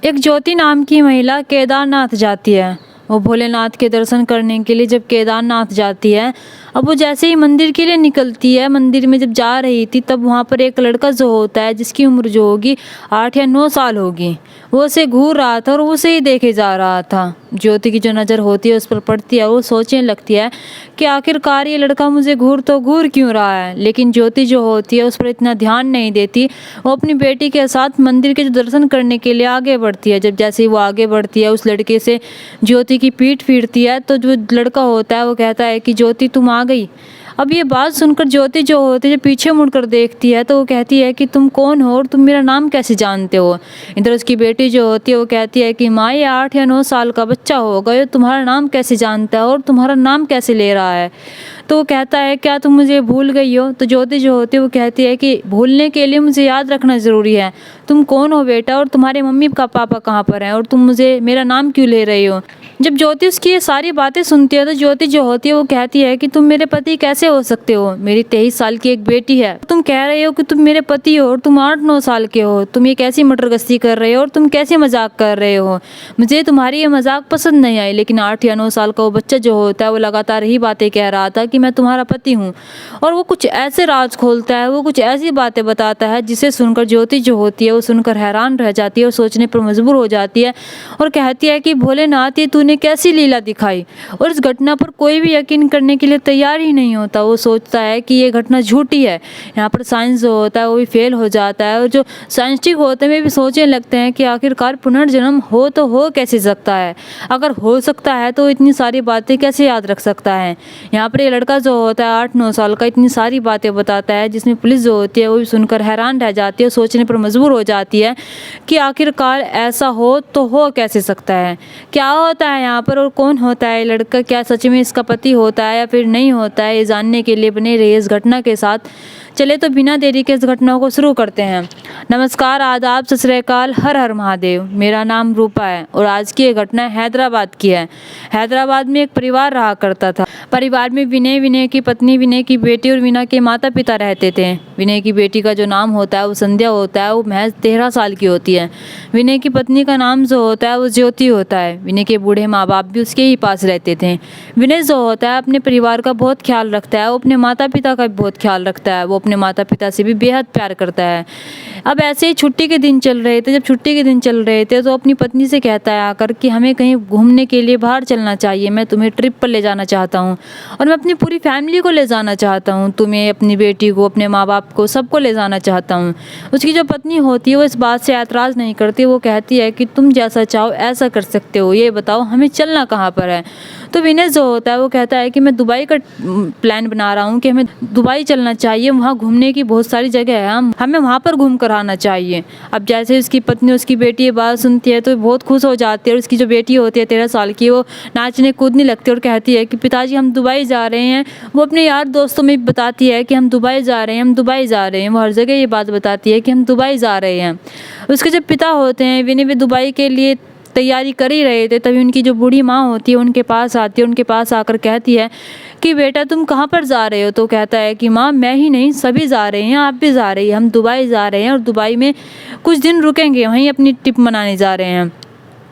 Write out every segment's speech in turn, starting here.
एक ज्योति नाम की महिला केदारनाथ जाती है। वो भोलेनाथ के दर्शन करने के लिए जब केदारनाथ जाती है, अब वो जैसे ही मंदिर के लिए निकलती है, मंदिर में जब जा रही थी तब वहाँ पर एक लड़का जो होता है, जिसकी उम्र जो होगी 8 या 9 साल होगी, वो उसे घूर रहा था और वो उसे ही देखे जा रहा था। ज्योति की जो नज़र होती है उस पर पड़ती है, वो सोचने लगती है कि आखिरकार ये लड़का मुझे घूर क्यों रहा है। लेकिन ज्योति जो होती है उस पर इतना ध्यान नहीं देती। वो अपनी बेटी के साथ मंदिर के जो दर्शन करने के लिए आगे बढ़ती है। जब जैसे ही वो आगे बढ़ती है, उस लड़के से ज्योति की पीठ फेरती है, तो जो लड़का होता है वो कहता है कि ज्योति तुम आ गई। अब ये बात सुनकर ज्योति जो होती है, जब पीछे मुड़कर देखती है तो वो कहती है कि तुम कौन हो और तुम मेरा नाम कैसे जानते हो। इधर उसकी बेटी जो होती है वो कहती है कि माँ, ये 8 या 9 साल का बच्चा होगा, ये तुम्हारा नाम कैसे जानता है और तुम्हारा नाम कैसे ले रहा है। तो वो कहता है क्या तुम मुझे भूल गई हो। तो ज्योति जो होती है वो कहती है कि भूलने के लिए मुझे याद रखना ज़रूरी है। तुम कौन हो बेटा और तुम्हारे मम्मी का पापा कहाँ पर हैं और तुम मुझे मेरा नाम क्यों ले रही हो। जब ज्योति उसकी ये सारी बातें सुनती है तो ज्योति जो होती है वो कहती है कि तुम मेरे पति कैसे हो सकते हो। मेरी 23 साल की एक बेटी है, तुम कह रहे हो कि तुम मेरे पति हो और तुम 8-9 साल के हो। तुम ये कैसी मटरगश्ती कर रहे हो और तुम कैसे मजाक कर रहे हो। मुझे तुम्हारी ये मजाक पसंद नहीं आई। लेकिन 8 या 9 साल का वो बच्चा जो होता है वो लगातार यही बातें कह रहा था कि मैं तुम्हारा पति हूँ। और वो कुछ ऐसे राज खोलता है, वो कुछ ऐसी बातें बताता है जिसे सुनकर ज्योति जो होती है वो सुनकर हैरान रह जाती है और सोचने पर मजबूर हो जाती है और कहती है कि भोलेनाथ, ये तूने कैसी लीला दिखाई। और इस घटना पर कोई भी यकीन करने के लिए तैयार ही नहीं होता। वो सोचता है कि ये घटना झूठी है। यहाँ पर साइंस जो होता है वो भी फेल हो जाता है और जो साइंटिस्टिक होते हैं वे भी सोचने लगते हैं कि आखिरकार पुनर्जन्म हो तो हो कैसे सकता है। अगर हो सकता है तो इतनी सारी बातें कैसे याद रख सकता है। यहाँ पर ये लड़का जो होता है 8-9 साल का इतनी सारी बातें बताता है, जिसमें पुलिस जो होती है वो भी सुनकर हैरान रह जाती है, सोचने पर मजबूर हो जाती है कि आखिरकार ऐसा हो तो हो कैसे सकता है। क्या होता है यहाँ पर और कौन होता है लड़का, क्या सच में इसका पति होता है या फिर नहीं होता है, ये जानने के लिए बने रहिए इस घटना के साथ। चले तो बिना देरी के इस घटना को शुरू करते हैं। नमस्कार, आदाब, सत श्री अकाल, हर हर महादेव। मेरा नाम रूपा है और आज की ये घटना हैदराबाद की है। हैदराबाद में एक परिवार रहा करता था। परिवार में विनय की पत्नी, विनय की बेटी और विनय के माता पिता रहते थे। विनय की बेटी का जो नाम होता है वो संध्या होता है, वो महज 13 साल की होती है। विनय की पत्नी का नाम जो होता है वो ज्योति होता है। विनय के बूढ़े माँ बाप भी उसके ही पास रहते थे। विनय जो होता है अपने परिवार का बहुत ख्याल रखता है, वो अपने माता पिता का भी बहुत ख्याल रखता है, वो अपने माता पिता से भी बेहद प्यार करता है। अब ऐसे ही छुट्टी के दिन चल रहे थे। जब छुट्टी के दिन चल रहे थे तो अपनी पत्नी से कहता है आकर कि हमें कहीं घूमने के लिए बाहर चलना चाहिए, मैं तुम्हें ट्रिप पर ले जाना चाहता हूँ और मैं अपनी पूरी फैमिली को ले जाना चाहता हूँ, तुम्हें, अपनी बेटी को, अपने माँ बाप को, सबको ले जाना चाहता हूँ। उसकी जो पत्नी होती है वो इस बात से ऐतराज़ नहीं करती। वो कहती है कि तुम जैसा चाहो ऐसा कर सकते हो, ये बताओ हमें चलना कहाँ पर है। तो विनय जो होता है वो कहता है कि मैं दुबई का प्लान बना रहा हूँ कि हमें दुबई चलना चाहिए, वहाँ घूमने की बहुत सारी जगह है, हमें वहाँ पर घूम कर आना चाहिए। अब जैसे उसकी पत्नी, उसकी बेटी ये बात सुनती है तो बहुत खुश हो जाती है और उसकी जो बेटी होती है 13 साल की, वो नाचने कूदने लगती है और कहती है कि पिताजी हम दुबई जा रहे हैं। वो अपने यार दोस्तों में भी बताती है कि हम दुबई जा रहे हैं, हम दुबई जा रहे हैं। वो हर जगह ये बात बताती है कि हम दुबई जा रहे हैं। उसके जो पिता होते हैं विनय, वे दुबई के लिए तैयारी कर ही रहे थे। तभी उनकी जो बूढ़ी माँ होती है उनके पास आती है, उनके पास आकर कहती है कि बेटा तुम कहाँ पर जा रहे हो। तो कहता है कि माँ मैं ही नहीं, सभी जा रहे हैं, आप भी जा रही हैं, हम दुबई जा रहे हैं और दुबई में कुछ दिन रुकेंगे, वहीं अपनी ट्रिप मनाने जा रहे हैं।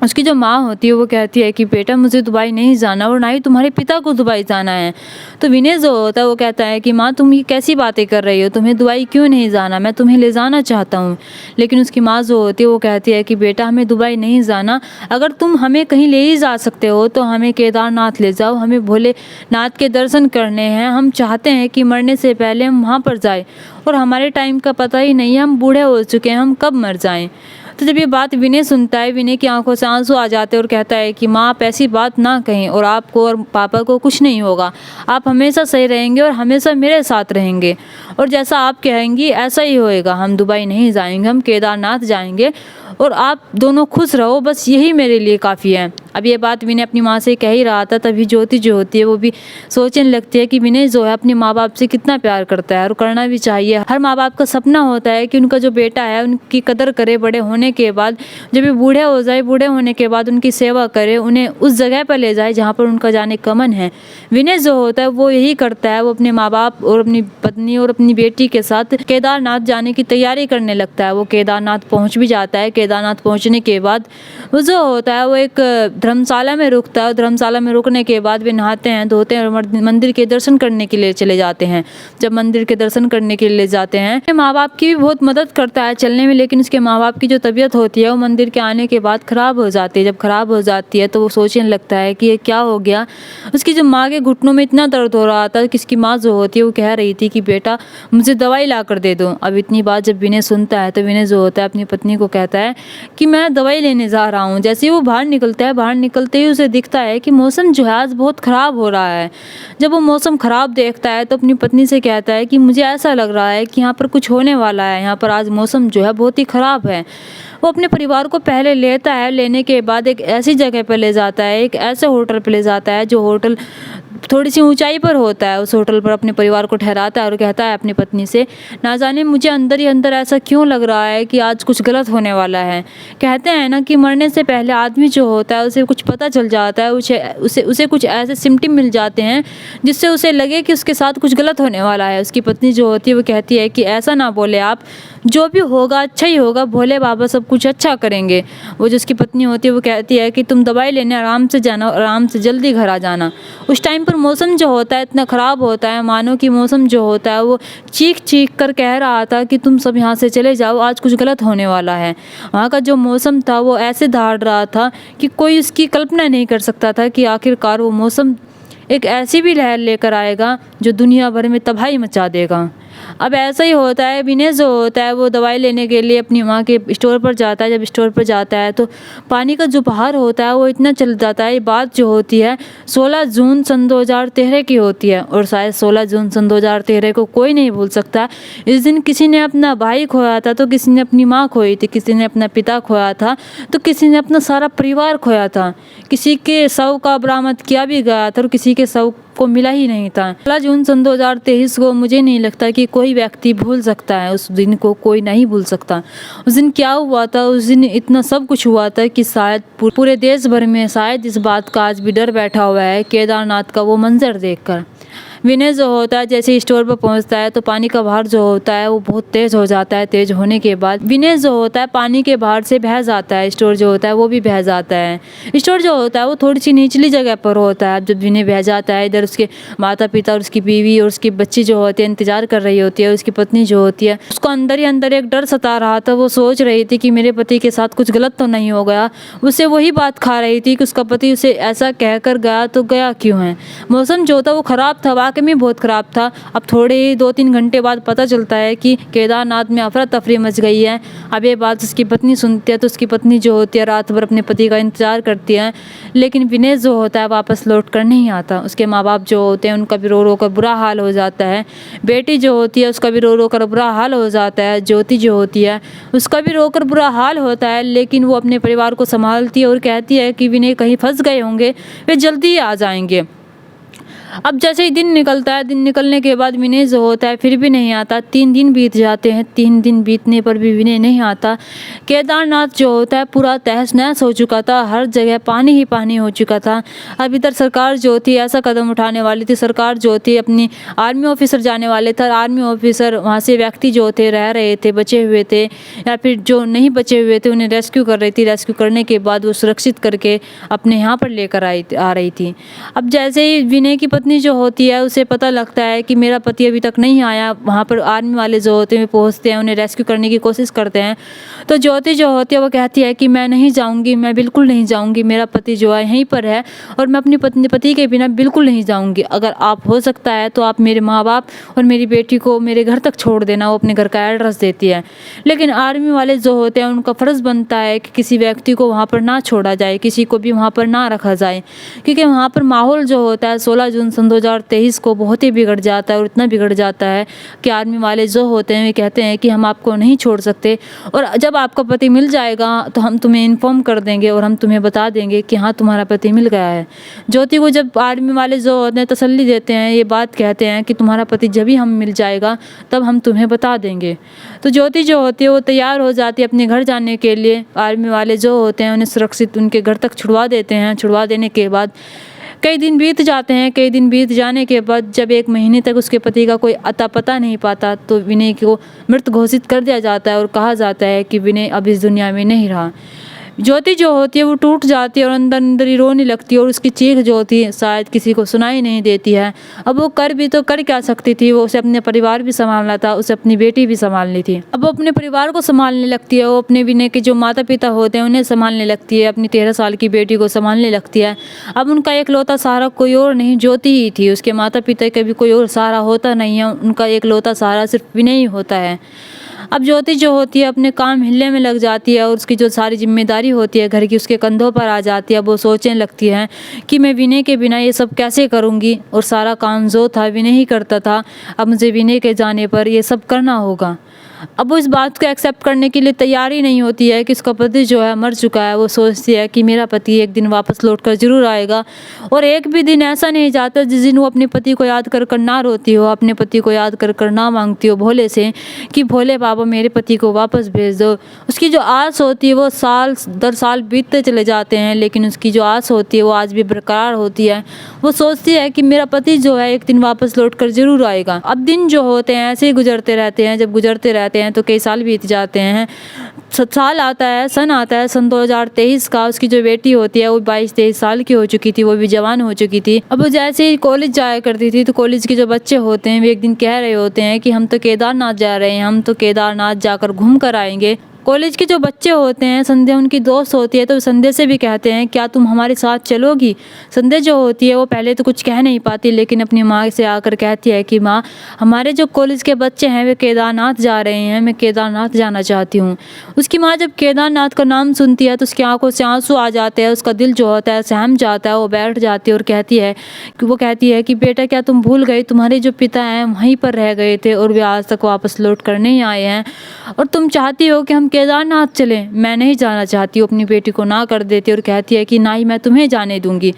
उसकी जो माँ होती है वो कहती है कि बेटा मुझे दुबई नहीं जाना और ना ही तुम्हारे पिता को दुबई जाना है। तो विनय जो होता है वो कहता है कि माँ तुम ये कैसी बातें कर रही हो, तुम्हें दुबई क्यों नहीं जाना, मैं तुम्हें ले जाना चाहता हूँ। लेकिन उसकी माँ जो होती है वो कहती है कि बेटा हमें दुबई नहीं जाना, अगर तुम हमें कहीं ले ही जा सकते हो तो हमें केदारनाथ ले जाओ, हमें भोलेनाथ के दर्शन करने हैं। हम चाहते हैं कि मरने से पहले हम वहाँ पर जाएँ और हमारे टाइम का पता ही नहीं है, हम बूढ़े हो चुके हैं, हम कब मर जाएँ। तो जब ये बात विनय सुनता है, विनय की आंखों से आंसू आ जाते हैं और कहता है कि माँ आप ऐसी बात ना कहें और आपको और पापा को कुछ नहीं होगा, आप हमेशा सही रहेंगे और हमेशा मेरे साथ रहेंगे और जैसा आप कहेंगी ऐसा ही होएगा। हम दुबई नहीं जाएंगे, हम केदारनाथ जाएंगे और आप दोनों खुश रहो, बस यही मेरे लिए काफ़ी है। अब ये बात विनय अपनी माँ से कह ही रहा था, तभी ज्योति जो होती है वो भी सोचने लगती है कि विनय जो है अपने माँ बाप से कितना प्यार करता है और करना भी चाहिए। हर माँ बाप का सपना होता है कि उनका जो बेटा है उनकी कदर करे, बड़े होने के बाद जब ये बूढ़े हो जाए, बूढ़े होने के बाद उनकी सेवा करे, उन्हें उस जगह पर ले जाए जहाँ पर उनका जाने का मन है। विनय जो होता है वो यही करता है, वो अपने माँ बाप और अपनी पत्नी और अपनी बेटी के साथ केदारनाथ जाने की तैयारी करने लगता है। वो केदारनाथ पहुँच भी जाता है। केदारनाथ पहुँचने के बाद वो जो होता है वो एक धर्मशाला में रुकता है। धर्मशाला में रुकने के बाद वे नहाते हैं, धोते हैं और मंदिर के दर्शन करने के लिए चले जाते हैं। जब मंदिर के दर्शन करने के लिए जाते हैं, माँ बाप की भी बहुत मदद करता है चलने में, लेकिन उसके माँ बाप की जो तबीयत होती है वो मंदिर के आने के बाद ख़राब हो जाती है। जब ख़राब हो जाती है तो वो सोचने लगता है कि ये क्या हो गया। उसकी जो माँ के घुटनों में इतना दर्द हो रहा था कि उसकी माँ जो होती है वो कह रही थी कि बेटा मुझे दवाई ला कर दे दो। अब इतनी बात जब विनय सुनता है तो विनय जो होता है अपनी पत्नी को कहता है कि मैं दवाई लेने जा रहा हूँ। जैसे ही वो बाहर निकलता है, बाहर निकलते ही उसे दिखता है कि मौसम जो है आज बहुत ख़राब हो रहा है। जब वो मौसम ख़राब देखता है तो अपनी पत्नी से कहता है कि मुझे ऐसा लग रहा है कि यहाँ पर कुछ होने वाला है, यहाँ पर आज मौसम जो है बहुत ही ख़राब है। वो अपने परिवार को पहले लेता है, लेने के बाद एक ऐसी जगह पर ले जाता है, एक ऐसे होटल पर ले जाता है जो होटल थोड़ी सी ऊंचाई पर होता है। उस होटल पर अपने परिवार को ठहराता है और कहता है अपनी पत्नी से, ना जाने मुझे अंदर ही अंदर ऐसा क्यों लग रहा है कि आज कुछ गलत होने वाला है। कहते हैं ना कि मरने से पहले आदमी जो होता है उसे कुछ पता चल जाता है, उसे कुछ ऐसे सिम्टम मिल जाते हैं जिससे उसे लगे कि उसके साथ कुछ गलत होने वाला है। उसकी पत्नी जो होती है वो कहती है कि ऐसा ना बोले आप, जो भी होगा अच्छा ही होगा, भोले बाबा सब कुछ अच्छा करेंगे। वो जो उसकी पत्नी होती है वो कहती है कि तुम दवाई लेने आराम से जाना, आराम से जल्दी घर आ जाना। उस टाइम पर मौसम जो होता है इतना ख़राब होता है, मानो कि मौसम जो होता है वो चीख चीख कर कह रहा था कि तुम सब यहाँ से चले जाओ, आज कुछ गलत होने वाला है। वहाँ का जो मौसम था वो ऐसे दहाड़ रहा था कि कोई उसकी कल्पना नहीं कर सकता था कि आखिरकार वो मौसम एक ऐसी भी लहर लेकर आएगा जो दुनिया भर में तबाही मचा देगा। अब ऐसा ही होता है, विनय जो होता है वो दवाई लेने के लिए अपनी माँ के स्टोर पर जाता है। जब स्टोर पर जाता है तो पानी का जो बहार होता है वो इतना चल जाता है। ये बात जो होती है 16 जून सन 2013 की होती है और शायद 16 जून सन 2013 को कोई नहीं भूल सकता। इस दिन किसी ने अपना भाई खोया था, तो किसी ने अपनी माँ खोई थी, किसी ने अपना पिता खोया था, तो किसी ने अपना सारा परिवार खोया था। किसी के शव का बरामद किया भी गया था और किसी के शव को मिला ही नहीं था। 16 जून सन 2023 को मुझे नहीं लगता कि कोई व्यक्ति भूल सकता है। उस दिन को कोई नहीं भूल सकता। उस दिन क्या हुआ था, उस दिन इतना सब कुछ हुआ था कि शायद पूरे देश भर में शायद इस बात का आज भी डर बैठा हुआ है केदारनाथ का वो मंजर देखकर। विनय जो होता है जैसे स्टोर पर पहुंचता है तो पानी का बहार जो होता है वो बहुत तेज़ हो जाता है। तेज़ होने के बाद विनय जो होता है पानी के बहार से बह जाता है। स्टोर जो होता है वो भी बह जाता है। स्टोर जो होता है वो थोड़ी सी निचली जगह पर होता है। जब विनय बह जाता है, इधर उसके माता पिता और उसकी बीवी और उसकी बच्ची जो होती है इंतजार कर रही होती है। उसकी पत्नी जो होती है उसको अंदर ही अंदर एक डर सता रहा था। वो सोच रही थी कि मेरे पति के साथ कुछ गलत तो नहीं हो गया। उससे वही बात खा रही थी कि उसका पति उसे ऐसा कहकर गया तो गया क्यों है। मौसम जो था वो ख़राब था, वाकई में बहुत ख़राब था। अब थोड़े ही 2-3 घंटे बाद पता चलता है कि केदारनाथ में अफरा तफरी मच गई है। अब ये बात उसकी पत्नी सुनती है तो उसकी पत्नी जो होती है रात भर अपने पति का इंतज़ार करती है, लेकिन विनय जो होता है वापस लौट कर नहीं आता। उसके माँ बाप जो होते हैं उनका भी रो रो कर बुरा हाल हो जाता है। बेटी जो होती है उसका भी रो रो कर बुरा हाल हो जाता है। ज्योति जो होती है उसका भी रो कर बुरा हाल होता है, लेकिन वो अपने परिवार को संभालती है और कहती है कि विनय कहीं फंस गए होंगे, वे जल्दी ही आ जाएंगे। अब जैसे ही दिन निकलता है, दिन निकलने के बाद विनय जो होता है फिर भी नहीं आता। 3 दिन बीत जाते हैं। 3 दिन बीतने पर भी विनय नहीं आता। केदारनाथ जो होता है पूरा तहस नहस हो चुका था। हर जगह पानी ही पानी हो चुका था। अब इधर सरकार जो थी ऐसा कदम उठाने वाली थी। सरकार जो थी अपनी आर्मी ऑफिसर जाने वाले थे। आर्मी ऑफिसर वहाँ से व्यक्ति जो थे रह रहे थे, बचे हुए थे या फिर जो नहीं बचे हुए थे उन्हें रेस्क्यू कर रही थी। रेस्क्यू करने के बाद वो सुरक्षित करके अपने यहाँ पर लेकर आ रही थी। अब जैसे ही विनय की पत्नी जो होती है उसे पता लगता है कि मेरा पति अभी तक नहीं आया, वहाँ पर आर्मी वाले जो होते हैं पहुँचते हैं, उन्हें रेस्क्यू करने की कोशिश करते हैं। तो ज्योति जो होती है वो कहती है कि मैं नहीं जाऊँगी, मैं बिल्कुल नहीं जाऊँगी, मेरा पति जो है यहीं पर है और मैं अपनी पति के बिना बिल्कुल नहीं जाऊँगी। अगर आप हो सकता है तो आप मेरे माँ बाप और मेरी बेटी को मेरे घर तक छोड़ देना। वो अपने घर का एड्रेस देती है, लेकिन आर्मी वाले जो होते हैं उनका फ़र्ज़ बनता है कि किसी व्यक्ति को वहाँ पर ना छोड़ा जाए, किसी को भी वहाँ पर ना रखा जाए, क्योंकि वहाँ पर माहौल जो होता है 16 जून सन 2023 को बहुत ही बिगड़ जाता है, और इतना बिगड़ जाता है कि आर्मी वाले जो होते हैं वे कहते हैं कि हम आपको नहीं छोड़ सकते, और जब आपका पति मिल जाएगा तो हम तुम्हें इन्फॉर्म कर देंगे और हम तुम्हें बता देंगे कि हाँ तुम्हारा पति मिल गया है। ज्योति को जब आर्मी वाले जो होते हैं तसल्ली देते हैं, ये बात कहते हैं कि तुम्हारा पति जब भी हम मिल जाएगा तब हम तुम्हें बता देंगे। तो ज्योति जो होती है वो तैयार हो जाती है अपने घर जाने के लिए। आर्मी वाले जो होते हैं उन्हें सुरक्षित उनके घर तक छुड़वा देते हैं। छुड़वा देने के बाद कई दिन बीत जाते हैं। कई दिन बीत जाने के बाद जब 1 महीने तक उसके पति का कोई अता पता नहीं पाता तो विनय को मृत घोषित कर दिया जाता है और कहा जाता है कि विनय अब इस दुनिया में नहीं रहा। ज्योति जो होती है वो टूट जाती है और अंदर अंदर ही रोने लगती है, और उसकी चीख जो होती है शायद किसी को सुनाई नहीं देती है। अब वो कर भी तो कर क्या सकती थी, वो उसे अपने परिवार भी संभालना था, उसे अपनी बेटी भी संभालनी थी। अब वो अपने परिवार को संभालने लगती है, वो अपने विनय के जो माता पिता होते हैं उन्हें संभालने लगती है, अपनी 13 साल की बेटी को संभालने लगती है। अब उनका एकलौता सहारा कोई और नहीं ज्योति ही थी। उसके माता पिता का भी कोई और सहारा होता नहीं है, उनका एकलौता सहारा सिर्फ विनय ही होता है। अब ज्योति जो होती है अपने काम हिलने में लग जाती है और उसकी जो सारी जिम्मेदारी होती है घर की उसके कंधों पर आ जाती है। अब वो सोचने लगती है कि मैं विनय के बिना ये सब कैसे करूँगी, और सारा काम जो था विनय ही करता था, अब मुझे विनय के जाने पर ये सब करना होगा। अब वो इस बात को एक्सेप्ट करने के लिए तैयार ही नहीं होती है कि उसका पति जो है मर चुका है। वो सोचती है कि मेरा पति एक दिन वापस लौट कर जरूर आएगा, और एक भी दिन ऐसा नहीं जाता जिस दिन वो अपने पति को याद कर ना रोती हो, अपने पति को याद कर ना मांगती हो भोले से कि भोले बाबा मेरे पति को वापस भेज दो। उसकी जो आस होती है वो साल दर साल बीतते चले जाते हैं, लेकिन उसकी जो आस होती है वो आज भी बरकरार होती है। वो सोचती है कि मेरा पति जो है एक दिन वापस लौट कर जरूर आएगा। अब दिन जो होते हैं ऐसे ही गुजरते रहते हैं। जब गुजरते रहते हैं तो कई साल बीत जाते हैं। साल आता है, सन आता है सन 2023 का। उसकी जो बेटी होती है वो 22-23 साल की हो चुकी थी, वो भी जवान हो चुकी थी। अब वो जैसे ही कॉलेज जाया करती थी तो कॉलेज के जो बच्चे होते हैं वे एक दिन कह रहे होते हैं कि हम तो केदारनाथ जा रहे हैं, हम तो केदारनाथ जाकर घूम कर आएंगे। कॉलेज के जो बच्चे होते हैं, संध्या उनकी दोस्त होती है, तो संध्या से भी कहते हैं क्या तुम हमारे साथ चलोगी। संध्या जो होती है वो पहले तो कुछ कह नहीं पाती, लेकिन अपनी माँ से आकर कहती है कि माँ हमारे जो कॉलेज के बच्चे हैं वे केदारनाथ जा रहे हैं, मैं केदारनाथ जाना चाहती हूँ। उसकी माँ जब केदारनाथ का नाम सुनती है तो उसकी आंखों से आंसू आ जाते हैं, उसका दिल जो होता है सहम जाता है। वो बैठ जाती है और कहती है कि बेटा क्या तुम भूल गई, तुम्हारे जो पिता हैं वहीं पर रह गए थे और वे आज तक वापस लौट कर नहीं आए हैं, और तुम चाहती हो कि हम केदारनाथ चले। मैं नहीं जाना चाहती हूँ। अपनी बेटी को ना कर देती और कहती है कि ना ही मैं तुम्हें जाने दूंगी।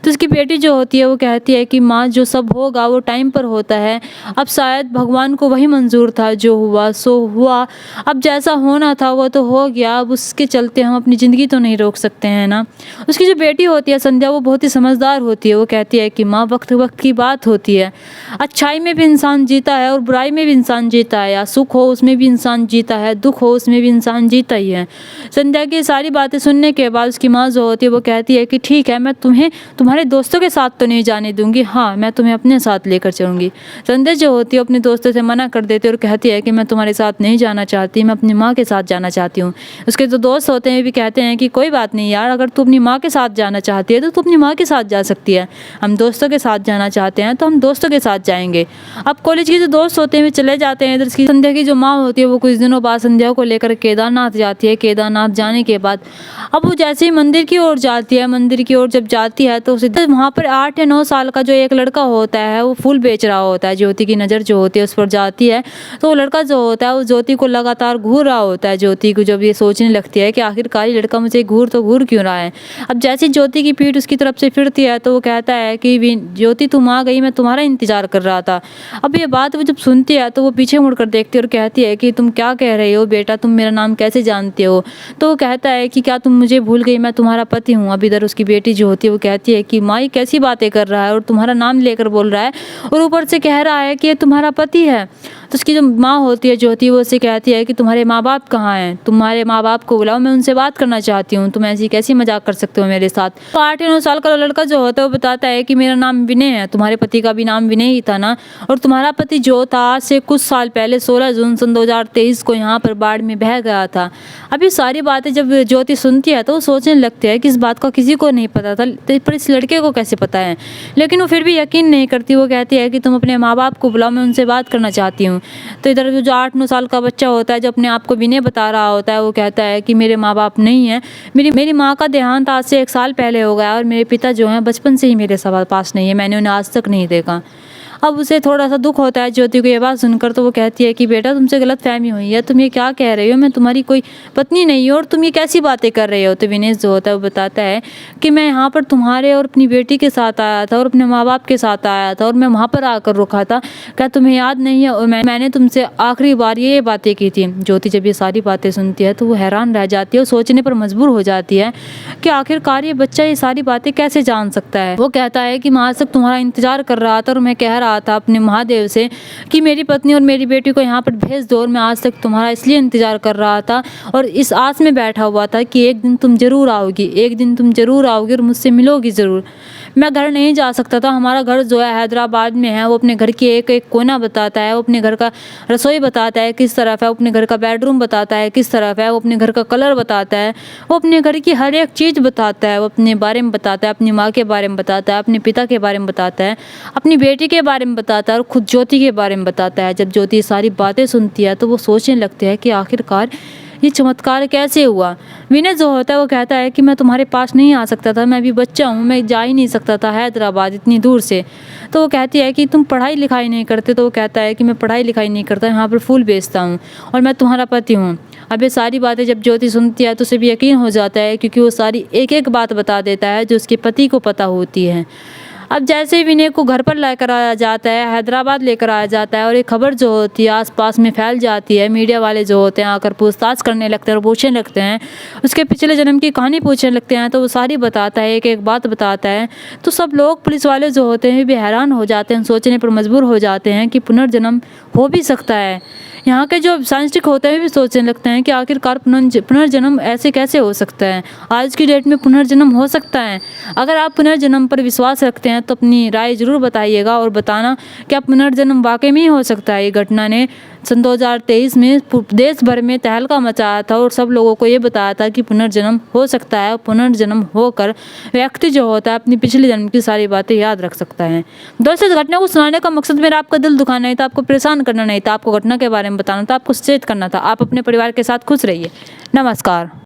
तो उसकी बेटी जो होती है वो कहती है कि माँ जो सब होगा वो टाइम पर होता है, अब शायद भगवान को वही मंजूर था, जो हुआ सो हुआ, अब जैसा होना था वो तो हो गया, अब उसके चलते हम अपनी ज़िंदगी तो नहीं रोक सकते हैं ना। उसकी जो बेटी होती है संध्या वो बहुत ही समझदार होती है। वो कहती है कि माँ वक्त वक्त की बात होती है, अच्छाई में भी इंसान जीता है और बुराई में भी इंसान जीता है, या सुख हो उसमें भी इंसान जीता है, दुख हो उसमें भी इंसान जीता ही है। संध्या की सारी बातें सुनने के बाद उसकी माँ जो होती है वो कहती है कि ठीक है, मैं तुम्हें तुम्हारे दोस्तों के साथ तो नहीं जाने दूंगी, हाँ मैं तुम्हें अपने साथ लेकर चलूंगी। संध्या जो होती है अपने दोस्तों से मना कर देती है और कहती है कि मैं तुम्हारे साथ नहीं जाना चाहती, मैं अपनी माँ के साथ जाना चाहती हूँ। उसके जो दोस्त होते हैं भी कहते हैं कि कोई बात नहीं यार, अगर तू अपनी माँ के साथ जाना चाहती है तो तू अपनी माँ के साथ जा सकती है, हम दोस्तों के साथ जाना चाहते हैं तो हम दोस्तों के साथ जाएंगे। अब कॉलेज के जो दोस्त होते हैं वे चले जाते हैं। इधर संध्या की जो माँ होती है वो कुछ दिनों बाद संध्या को लेकर केदारनाथ जाती है। केदारनाथ जाने के बाद अब वो जैसे ही मंदिर की ओर जाती है, मंदिर की ओर जब जाती है तो उसे वहाँ पर 8 या 9 साल का जो एक लड़का होता है वो फूल बेच रहा होता है। ज्योति की नज़र जो होती है उस पर जाती है तो वो लड़का जो होता है वो ज्योति को लगातार घूर रहा होता है। ज्योति को जब ये सोचने लगती है कि आखिरकार ये लड़का मुझे घूर क्यों रहा है। अब जैसे ज्योति की पीठ उसकी तरफ से फिरती है तो वो कहता है कि ज्योति तुम आ गई, मैं तुम्हारा इंतजार कर रहा था। अब ये बात वो जब सुनती है तो वो पीछे मुड़कर देखती है और कहती है कि तुम क्या कह रही हो बेटा, तुम मेरा नाम कैसे जानते हो। तो वो कहता है कि क्या तुम मुझे भूल गई, मैं तुम्हारा पति हूँ। अब इधर उसकी बेटी जो होती है वो कहती है कि माँ ये कैसी बातें कर रहा है और तुम्हारा नाम लेकर बोल रहा है और ऊपर से कह रहा है कि ये तुम्हारा पति है। तो उसकी जो माँ होती है ज्योति वो उससे कहती है कि तुम्हारे माँ बाप कहाँ हैं, तुम्हारे माँ बाप को बुलाओ, मैं उनसे बात करना चाहती हूँ, तुम ऐसी कैसी मजाक कर सकते हो मेरे साथ। तो 8 या 9 साल का लड़का जो होता है वो बताता है कि मेरा नाम विनय है, तुम्हारे पति का भी नाम विनय ही था ना, और तुम्हारा पति जो था आज से कुछ साल पहले 16 जून सन 2023 को यहाँ पर बाढ़ में बह गया था। अब ये सारी बातें जब ज्योति सुनती है तो वो सोचने लगती है कि इस बात का किसी को नहीं पता था, पर इस लड़के को कैसे पता है। लेकिन वो फिर भी यकीन नहीं करती। वो कहती है कि तुम अपने माँ बाप को बुलाओ, मैं उनसे बात करना चाहती हूँ। तो इधर जो 8-9 साल का बच्चा होता है, जो अपने आप को विनय बता रहा होता है, वो कहता है कि मेरे माँ बाप नहीं हैं, मेरी माँ का देहांत आज से 1 साल पहले हो गया और मेरे पिता जो हैं बचपन से ही मेरे पास नहीं है, मैंने उन्हें आज तक नहीं देखा। अब उसे थोड़ा सा दुख होता है ज्योति को ये बात सुनकर, तो वो कहती है कि बेटा तुमसे गलतफहमी हुई है, तुम ये क्या कह रही हो, मैं तुम्हारी कोई पत्नी नहीं हूँ और तुम ये कैसी बातें कर रहे हो। तो विनेश जो होता है वो बताता है कि मैं यहाँ पर तुम्हारे और अपनी बेटी के साथ आया था और अपने माँ बाप के साथ आया था और मैं वहाँ पर आकर रुका था, क्या तुम्हें याद नहीं है, और मैंने तुमसे आखिरी बार ये बातें की थी। ज्योति जब ये सारी बातें सुनती है तो वो हैरान रह जाती है और सोचने पर मजबूर हो जाती है कि आखिरकार ये बच्चा ये सारी बातें कैसे जान सकता है। वो कहता है कि मैं आज तक तुम्हारा इंतजार कर रहा था और मैं कह रहा था अपने महादेव से कि मेरी पत्नी और मेरी बेटी को यहाँ पर भेज दो, और मैं आज तक तुम्हारा इसलिए इंतजार कर रहा था और इस आस में बैठा हुआ था कि एक दिन तुम जरूर आओगी, एक दिन तुम जरूर आओगी और मुझसे मिलोगी ज़रूर। मैं घर नहीं जा सकता था, हमारा घर जो है हैदराबाद में है। वो अपने घर की एक एक कोना बताता है, वो अपने घर का रसोई बताता है किस तरफ है, वो अपने घर का बेडरूम बताता है किस तरफ है, वो अपने घर का कलर बताता है, वो अपने घर की हर एक चीज़ बताता है, वो अपने बारे में बताता है, अपनी माँ के बारे में बताता है, अपने पिता के बारे में बताता है, अपनी बेटी के बारे में बताता है और खुद ज्योति के बारे में बताता है। जब ज्योति सारी बातें सुनती है तो वो सोचने लगती है कि आखिरकार ये चमत्कार कैसे हुआ। विनय जो होता है वो कहता है कि मैं तुम्हारे पास नहीं आ सकता था, मैं अभी बच्चा हूँ, मैं जा ही नहीं सकता था हैदराबाद इतनी दूर से। तो वो कहती है कि तुम पढ़ाई लिखाई नहीं करते, तो वो कहता है कि मैं पढ़ाई लिखाई नहीं करता, यहाँ पर फूल बेचता हूँ और मैं तुम्हारा पति हूँ। अब ये सारी बातें जब ज्योति सुनती है तो उसे भी यकीन हो जाता है, क्योंकि वो सारी एक एक बात बता देता है जो उसके पति को पता होती है। अब जैसे ही विनय को घर पर लेकर आया जाता है, हैदराबाद लेकर आया जाता है और ये खबर जो होती है आसपास में फैल जाती है, मीडिया वाले जो होते हैं आकर पूछताछ करने लगते हैं और पूछने लगते हैं, उसके पिछले जन्म की कहानी पूछने लगते हैं, तो वो सारी बताता है, एक एक बात बताता है। तो सब लोग पुलिस वाले जो होते हैं भी हैरान हो जाते हैं, सोचने पर मजबूर हो जाते हैं कि पुनर्जन्म हो भी सकता है। यहाँ के जो साइंटिस्ट होते हैं भी सोचने लगते हैं कि आखिरकार पुनर्जन्म ऐसे कैसे हो सकता है, आज की डेट में पुनर्जन्म हो सकता है। अगर आप पुनर्जन्म पर विश्वास रखते हैं तो अपनी राय जरूर बताइएगा और बताना क्या पुनर्जन्म वाकई में ही हो सकता है। ये घटना ने सन 2023 में देश भर में तहलका मचाया था और सब लोगों को ये बताया था कि पुनर्जन्म हो सकता है और पुनर्जन्म होकर व्यक्ति जो होता है अपनी पिछले जन्म की सारी बातें याद रख सकता है। दोस्तों, इस घटना को सुनाने का मकसद मेरा आपका दिल दुखाना नहीं था, आपको परेशान करना नहीं था, आपको घटना के बारे में बताना था, आपको सचेत करना था। आप अपने परिवार के साथ खुश रहिए। नमस्कार।